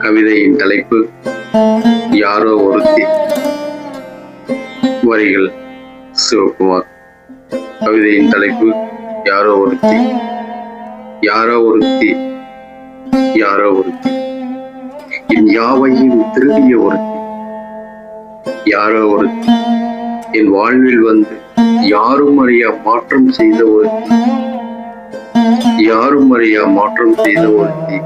கவிதையின் தலைப்பு யாரோ ஒருத்தி. வரிகள் சிவகுமார். கவிதையின் தலைப்பு யாரோ ஒருத்தி. யாரோ ஒருத்தி, யாரோ ஒருத்தி, என் யாவையும் திருடிய ஒருத்தி. யாரோ ஒருத்தி என் வாழ்வில் வந்து யாரும் அறியா மாற்றம் செய்த ஒருத்தி. யாரும் அறியா மாற்றம் செய்த ஒருத்தி.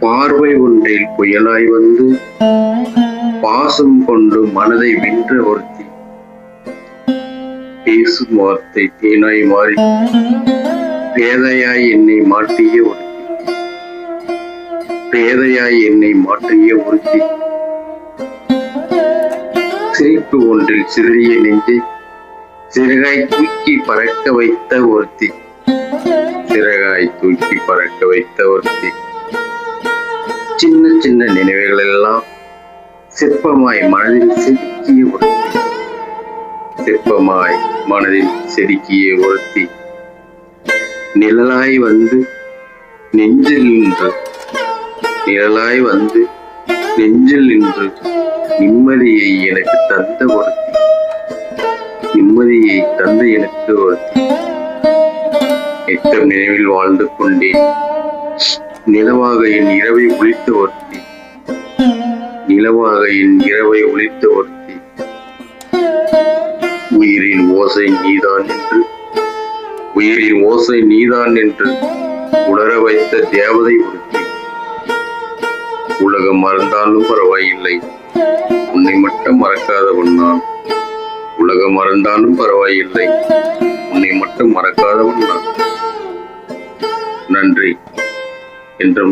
பார்வை ஒன்றில் புயலாய் வந்து பாசம் கொண்டு மனதை வென்ற ஒருத்தி. பேசும் வார்த்தை தேனாய் மாறி பேதையாய் என்னை மாற்றிய ஒருத்தி. பேதையாய் என்னை மாற்றிய ஒருத்தி. சிரிப்பு ஒன்றில் சிறிய நெஞ்சை சிறகாய் தூக்கி பறக்க வைத்த ஒருத்தி. சிறகாய் தூக்கி பறக்க வைத்த ஒருத்தி. சின்ன சின்ன நினைவுகள் எல்லாம் சிற்பமாய் மனதில் செதுக்கிய ஒருத்தி. சிற்பமாய் மனதில் செதுக்கிய ஒருத்தி. நிழலாய் வந்து நெஞ்சில் நின்று, நிழலாய் வந்து நெஞ்சில் நின்று நிம்மதியை எனக்கு தந்த ஒருத்தி. நிம்மதியை தந்த எனக்கு ஒருத்தி. நித்தம் நினைவில் வாழ்ந்து கொண்டேன். நிலவாக என் இரவை ஒளித்த ஒருத்தி. நிலவாக என் இரவை ஒளித்த ஒருத்தி. உயிரின் ஓசை நீதான் என்று, உயிரின் ஓசை நீதான் என்று உணர வைத்த தேவதை ஒருத்தி. உலகம் மறந்தாலும் பரவாயில்லை, உன்னை மட்டும் மறக்காதவன் நான். உலகம் மறந்தாலும் பரவாயில்லை, உன்னை மட்டும் மறக்காதவன் நான். நன்றி என்றும்.